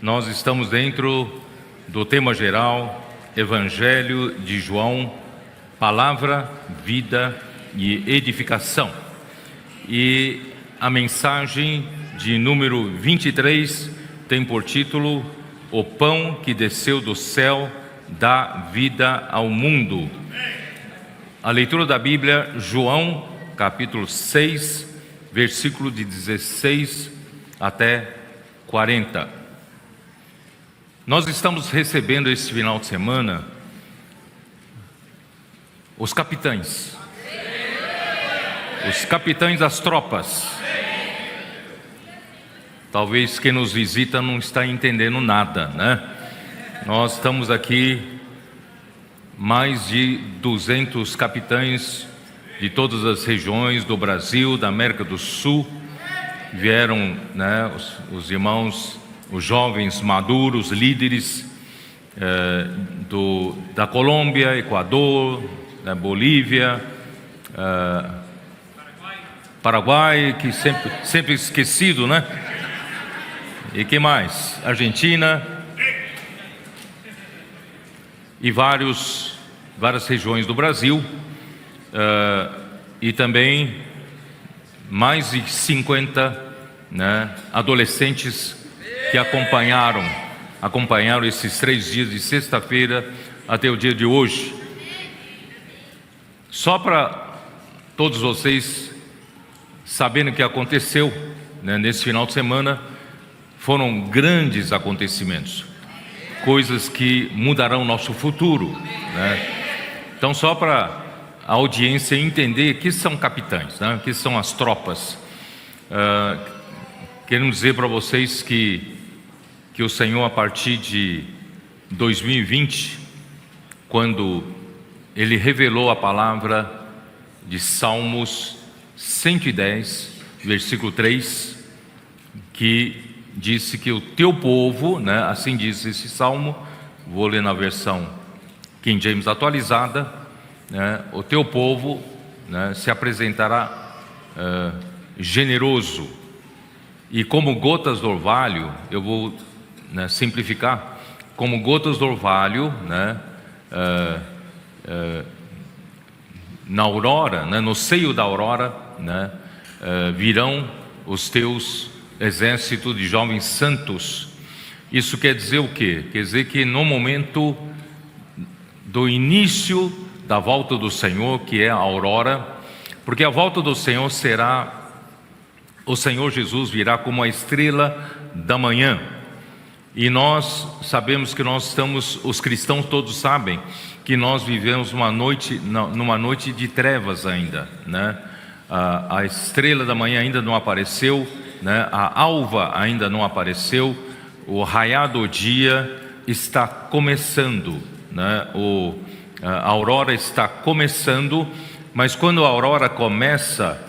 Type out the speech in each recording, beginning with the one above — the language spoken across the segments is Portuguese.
Nós estamos dentro do tema geral, Evangelho de João, Palavra, Vida e Edificação. E a mensagem de número 23 tem por título: O pão que desceu do céu dá vida ao mundo. A leitura da Bíblia, João, capítulo 6, versículo de 16 até 40. Nós estamos recebendo esse final de semana os capitães das tropas. Talvez quem nos visita não está entendendo nada, né? Nós estamos aqui, mais de 200 capitães de todas as regiões do Brasil, da América do Sul. Vieram, né, os irmãos, os jovens maduros, líderes da Colômbia, Equador, da Bolívia, Paraguai, que sempre esquecido, né? E que mais? Argentina e várias regiões do Brasil, e também mais de 50, né, adolescentes que acompanharam esses 3 dias de sexta-feira até o dia de hoje. Só para todos vocês saberem o que aconteceu, né, nesse final de semana, foram grandes acontecimentos, coisas que mudarão o nosso futuro, né? Então, só para a audiência entender que são capitães, né, que são as tropas, queremos dizer para vocês que o Senhor, a partir de 2020, quando Ele revelou a palavra de Salmos 110, versículo 3, que disse que o teu povo, né, assim diz esse salmo, vou ler na versão King James atualizada, né, o teu povo, né, se apresentará generoso, e como gotas do orvalho, eu vou, né, simplificar, como gotas do orvalho, né, na aurora, né, no seio da aurora, né, virão os teus exércitos de jovens santos. Isso quer dizer o quê? Quer dizer que no momento do início da volta do Senhor, que é a aurora, porque a volta do Senhor será, o Senhor Jesus virá como a estrela da manhã. E nós sabemos que nós estamos, os cristãos todos sabem que nós vivemos numa noite de trevas ainda, né? A estrela da manhã ainda não apareceu, né? A alva ainda não apareceu, o raiar do dia está começando, né? A aurora está começando, mas quando a aurora começa,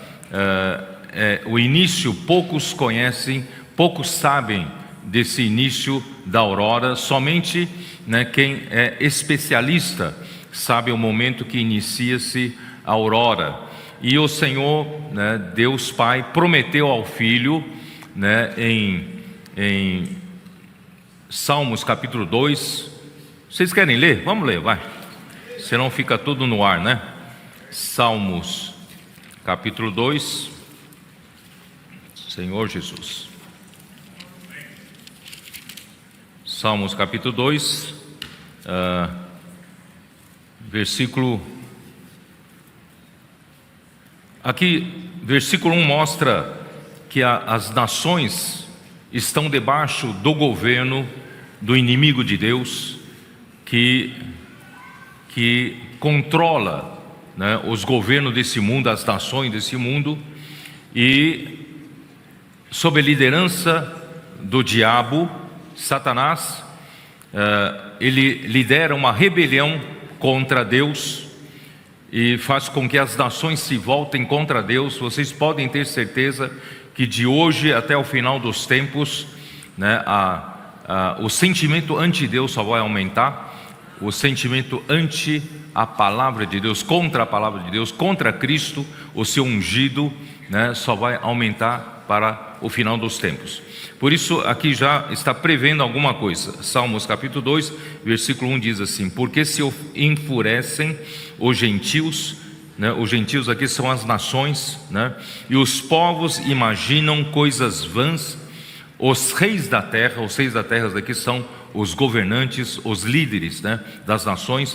o início, poucos conhecem, poucos sabem desse início da aurora. Somente, né, quem é especialista sabe o momento que inicia-se a aurora. E o Senhor, né, Deus Pai, prometeu ao Filho, né, em Salmos capítulo 2. Vocês querem ler? Vamos ler, vai. Senão fica tudo no ar, né? Salmos capítulo 2. Senhor Jesus. Salmos capítulo 2, versículo... Aqui, versículo 1 mostra que as nações estão debaixo do governo do inimigo de Deus, que controla, né, os governos desse mundo, as nações desse mundo, e sob a liderança do diabo, Satanás, ele lidera uma rebelião contra Deus e faz com que as nações se voltem contra Deus. Vocês podem ter certeza que de hoje até o final dos tempos, né, o sentimento anti-Deus só vai aumentar, o sentimento anti a palavra de Deus, contra a palavra de Deus, contra Cristo, o seu ungido, né, só vai aumentar para o final dos tempos. Por isso aqui já está prevendo alguma coisa. Salmos capítulo 2, versículo 1 diz assim: porque se enfurecem os gentios, né? Os gentios aqui são as nações, né? E os povos imaginam coisas vãs. Os reis da terra daqui são os governantes, os líderes, né, das nações.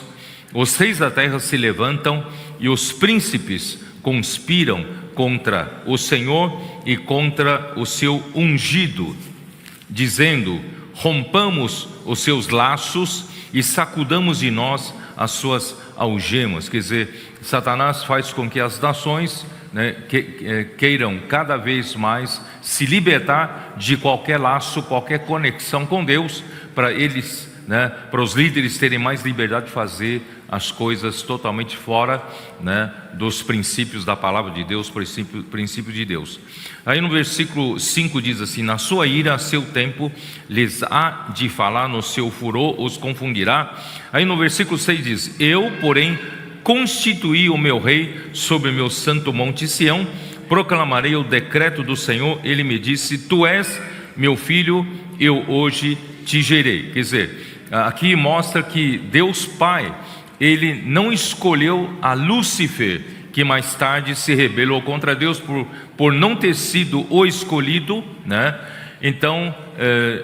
Os reis da terra se levantam e os príncipes conspiram contra o Senhor e contra o seu ungido, dizendo: rompamos os seus laços e sacudamos de nós as suas algemas. Quer dizer, Satanás faz com que as nações, né, queiram cada vez mais se libertar de qualquer laço, qualquer conexão com Deus, para eles, né, para os líderes terem mais liberdade de fazer as coisas totalmente fora, né, dos princípios da palavra de Deus, princípio de Deus. Aí no versículo 5 diz assim: na sua ira a seu tempo lhes há de falar, no seu furor os confundirá. Aí no versículo 6 diz: eu, porém, constituí o meu rei sobre o meu santo monte Sião, proclamarei o decreto do Senhor. Ele me disse: tu és meu filho, eu hoje te gerei. Quer dizer, aqui mostra que Deus Pai, Ele não escolheu a Lúcifer, que mais tarde se rebelou contra Deus por não ter sido o escolhido, né? Então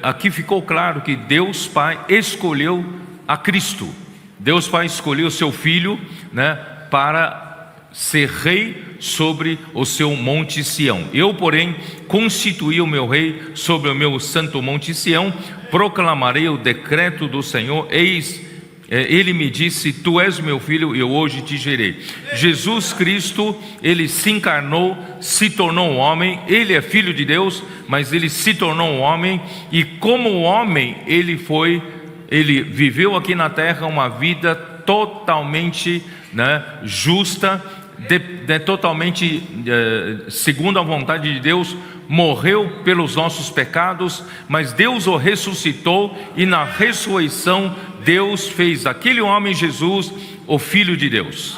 aqui ficou claro que Deus Pai escolheu a Cristo. Deus Pai escolheu o seu Filho, né, para ser rei sobre o seu monte Sião. Eu, porém, constituí o meu rei sobre o meu santo monte Sião, proclamarei o decreto do Senhor. Eis, ele me disse: tu és meu filho, eu hoje te gerei. Jesus Cristo, ele se encarnou, se tornou um homem. Ele é filho de Deus, mas ele se tornou um homem, e como homem ele viveu aqui na terra uma vida totalmente, né, justa, totalmente segundo a vontade de Deus. Morreu pelos nossos pecados, mas Deus o ressuscitou, e na ressurreição Deus fez aquele homem Jesus o Filho de Deus.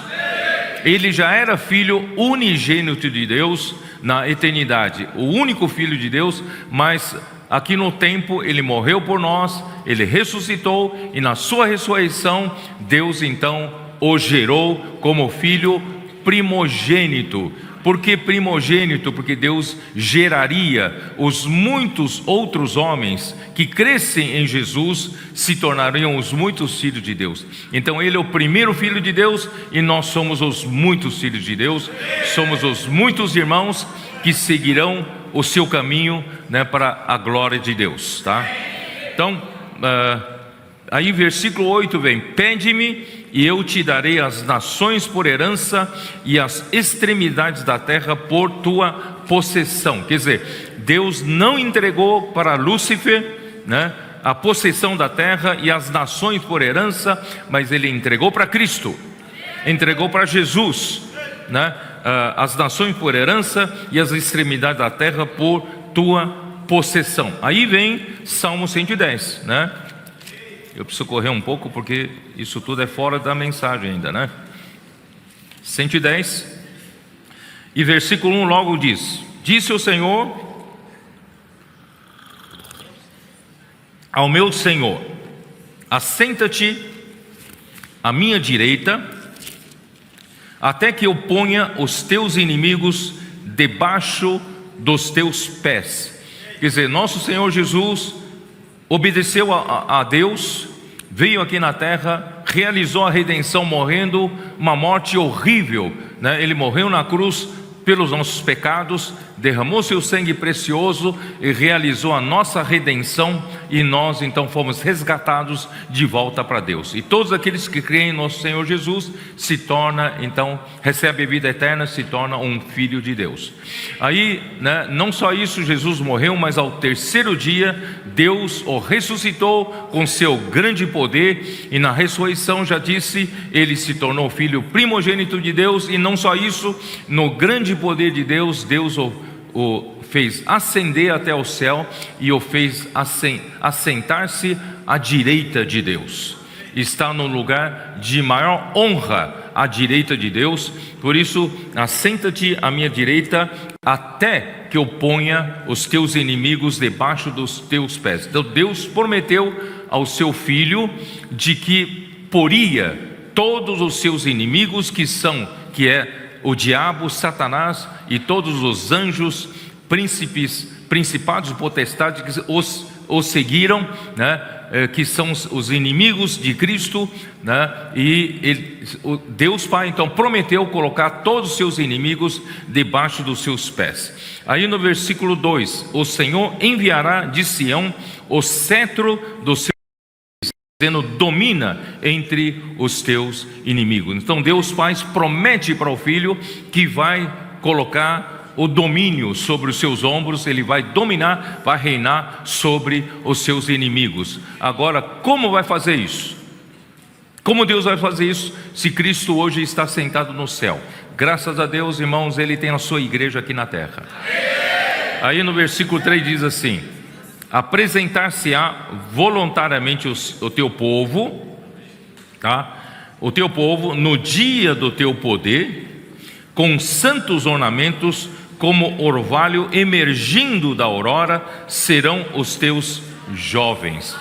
Ele já era filho unigênito de Deus na eternidade, o único Filho de Deus, mas aqui no tempo ele morreu por nós, ele ressuscitou, e na sua ressurreição Deus então o gerou como filho primogênito. Por que primogênito? Porque Deus geraria os muitos outros homens que crescem em Jesus, se tornariam os muitos filhos de Deus. Então ele é o primeiro filho de Deus, e nós somos os muitos filhos de Deus, somos os muitos irmãos que seguirão o seu caminho, né, para a glória de Deus, tá? Então, aí versículo 8 vem: pede-me e eu te darei as nações por herança e as extremidades da terra por tua possessão. Quer dizer, Deus não entregou para Lúcifer, né, a possessão da terra e as nações por herança, mas ele entregou para Cristo, entregou para Jesus, né, as nações por herança e as extremidades da terra por tua possessão. Aí vem Salmo 110, né? Eu preciso correr um pouco porque isso tudo é fora da mensagem ainda, né? 110 e versículo 1 logo diz: disse o Senhor ao meu Senhor: assenta-te à minha direita, até que eu ponha os teus inimigos debaixo dos teus pés. Quer dizer, nosso Senhor Jesus obedeceu a Deus, veio aqui na terra, realizou a redenção morrendo uma morte horrível, né? Ele morreu na cruz pelos nossos pecados, derramou seu sangue precioso e realizou a nossa redenção, e nós então fomos resgatados de volta para Deus. E todos aqueles que creem em nosso Senhor Jesus se torna, então, recebe a vida eterna, se torna um filho de Deus. Aí, né, não só isso, Jesus morreu, mas ao terceiro dia Deus o ressuscitou com seu grande poder, e na ressurreição, já disse, ele se tornou filho primogênito de Deus. E não só isso, no grande poder de Deus, Deus o fez ascender até o céu e o fez assentar-se à direita de Deus. Está no lugar de maior honra à direita de Deus. Por isso, assenta-te à minha direita, até que eu ponha os teus inimigos debaixo dos teus pés. Então Deus prometeu ao seu filho de que poria todos os seus inimigos, que é o diabo, Satanás e todos os anjos, príncipes, principados e potestades que os seguiram, né? Que são os inimigos de Cristo, né? Deus Pai então prometeu colocar todos os seus inimigos debaixo dos seus pés. Aí no versículo 2: o Senhor enviará de Sião o cetro do seu, dizendo: domina entre os teus inimigos. Então Deus Pai promete para o Filho que vai colocar o domínio sobre os seus ombros, ele vai dominar, vai reinar sobre os seus inimigos. Agora, como vai fazer isso? Como Deus vai fazer isso se Cristo hoje está sentado no céu? Graças a Deus, irmãos, Ele tem a sua igreja aqui na terra. Aí no versículo 3 diz assim: apresentar-se-á voluntariamente o teu povo, tá? O teu povo no dia do teu poder, com santos ornamentos, como orvalho emergindo da aurora, serão os teus jovens,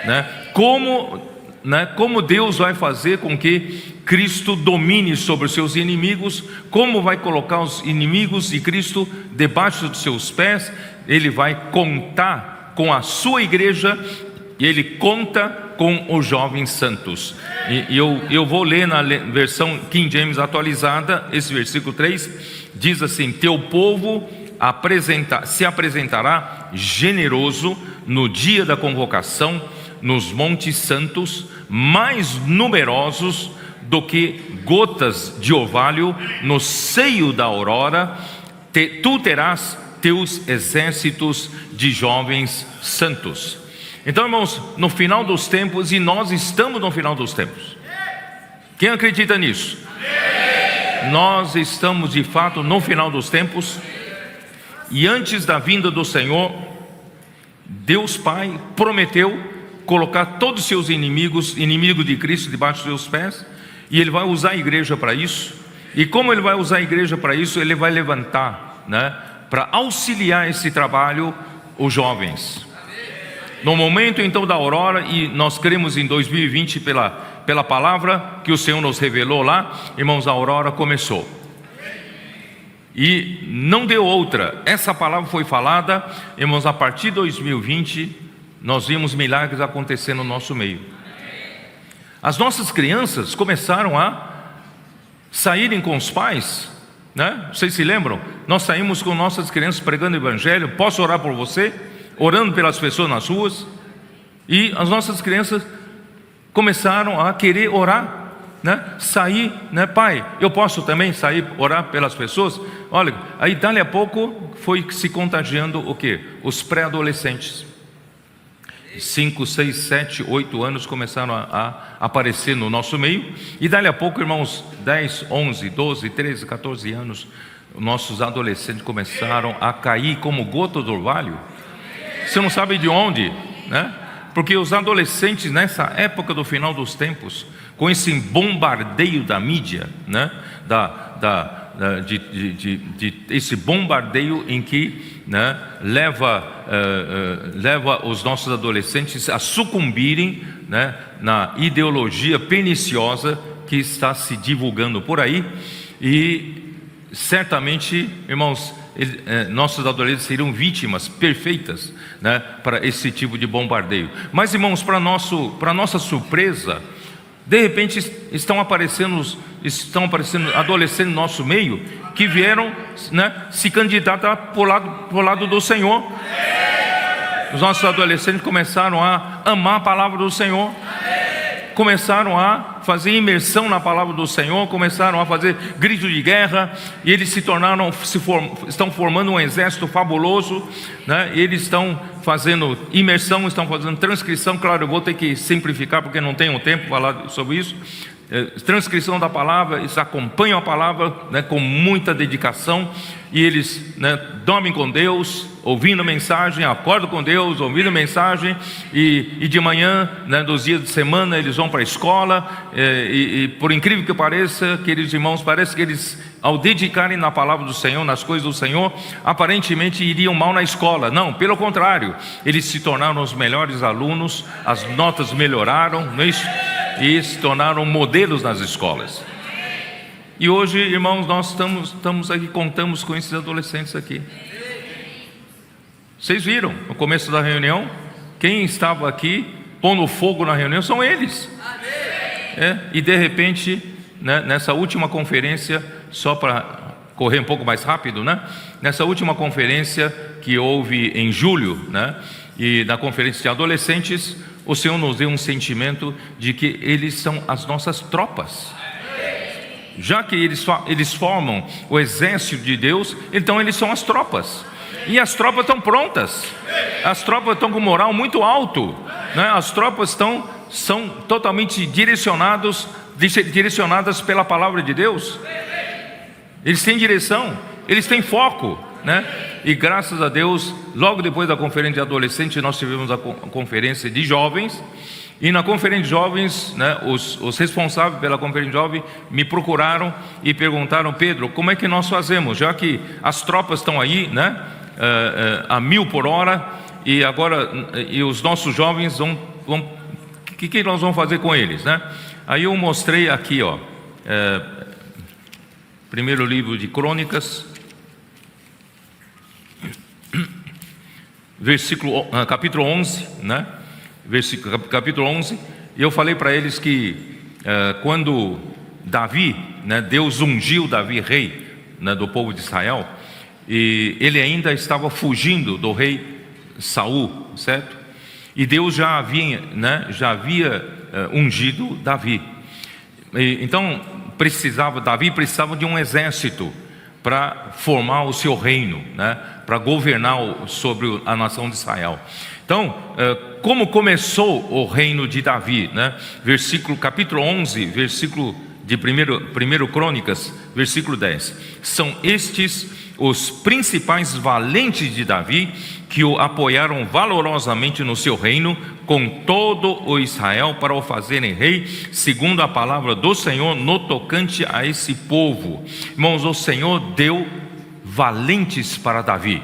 né? Como Deus vai fazer com que Cristo domine sobre os seus inimigos? Como vai colocar os inimigos de Cristo debaixo dos seus pés? Ele vai contar com a sua igreja, e ele conta com os jovens santos. E eu vou ler na versão King James atualizada, esse versículo 3 diz assim: teu povo se apresentará generoso no dia da convocação, nos montes santos, mais numerosos do que gotas de orvalho no seio da aurora. Tu terás teus exércitos de jovens santos. Então, irmãos, no final dos tempos, e nós estamos no final dos tempos. Quem acredita nisso? Nós estamos de fato no final dos tempos, e antes da vinda do Senhor, Deus Pai prometeu colocar todos os seus inimigos de Cristo debaixo dos seus pés, e Ele vai usar a igreja para isso. E como Ele vai usar a igreja para isso, Ele vai levantar, né, para auxiliar esse trabalho, os jovens. No momento então da aurora, e nós cremos em 2020 pela palavra que o Senhor nos revelou lá, irmãos, a aurora começou. E não deu outra. Essa palavra foi falada, irmãos, a partir de 2020, nós vimos milagres acontecer no nosso meio. As nossas crianças começaram a saírem com os pais, né? Vocês se lembram? Nós saímos com nossas crianças pregando o evangelho. Posso orar por você? Orando pelas pessoas nas ruas. E as nossas crianças começaram a querer orar, né? Sair, né? Pai, eu posso também sair, orar pelas pessoas? Olha, aí dali a pouco foi se contagiando o quê? Os pré-adolescentes. 5, 6, 7, 8 anos começaram a aparecer no nosso meio. E dali a pouco, irmãos, 10, 11, 12, 13, 14 anos, nossos adolescentes começaram a cair como gota do orvalho. Você não sabe de onde, né? Porque os adolescentes nessa época do final dos tempos, com esse bombardeio da mídia, né? Esse bombardeio em que, né, leva os nossos adolescentes a sucumbirem, né, na ideologia perniciosa que está se divulgando por aí. E certamente, irmãos, nossos adolescentes seriam vítimas perfeitas, né, para esse tipo de bombardeio. Mas, irmãos, para nossa surpresa, de repente estão aparecendo adolescentes no nosso meio que vieram, né, se candidatar por lado do Senhor. Os nossos adolescentes começaram a amar a palavra do Senhor, começaram a fazer imersão na palavra do Senhor, começaram a fazer grito de guerra, e eles estão formando um exército fabuloso, né? Eles estão fazendo imersão, estão fazendo transcrição. Claro, eu vou ter que simplificar porque não tenho tempo para falar sobre isso. transcrição da palavra, eles acompanham a palavra, né, com muita dedicação, e eles, né, dormem com Deus, ouvindo mensagem, acordam com Deus, ouvindo mensagem, e de manhã, né, dos dias de semana, eles vão para a escola, e por incrível que pareça, queridos irmãos, parece que eles, ao dedicarem na palavra do Senhor, nas coisas do Senhor, aparentemente iriam mal na escola. Não, pelo contrário, eles se tornaram os melhores alunos, as notas melhoraram, não é isso? E se tornaram modelos nas escolas. E hoje, irmãos, nós estamos aqui, contamos com esses adolescentes aqui. Vocês viram no começo da reunião? Quem estava aqui pondo fogo na reunião são eles. E de repente, né, nessa última conferência, só para correr um pouco mais rápido, né? Nessa última conferência que houve em julho, né? E na conferência de adolescentes, o Senhor nos deu um sentimento de que eles são as nossas tropas. Já que eles formam o exército de Deus, então eles são as tropas. E as tropas estão prontas. As tropas estão com moral muito alto, né? As tropas são totalmente direcionadas pela palavra de Deus. Eles têm direção, eles têm foco, né? E graças a Deus, logo depois da conferência de adolescentes, nós tivemos a conferência de jovens. E na conferência de jovens, né, os responsáveis pela conferência de jovens me procuraram e perguntaram: Pedro, como é que nós fazemos? Já que as tropas estão aí, né, a 1000 por hora, e agora os nossos jovens vão o que nós vamos fazer com eles, né? Aí eu mostrei aqui, ó, primeiro livro de Crônicas, capítulo 11, né? Capítulo 11, e eu falei para eles que quando Davi, né, Deus ungiu Davi rei, né, do povo de Israel, e ele ainda estava fugindo do rei Saul, certo? E Deus já havia ungido Davi. Então Davi precisava de um exército para formar o seu reino, né, para governar sobre a nação de Israel. Então, como começou o reino de Davi, né? Capítulo 11, versículo de 1 Crônicas, versículo 10. São estes os principais valentes de Davi, que o apoiaram valorosamente no seu reino, com todo o Israel, para o fazerem rei, segundo a palavra do Senhor, no tocante a esse povo. Irmãos, o Senhor deu valentes para Davi.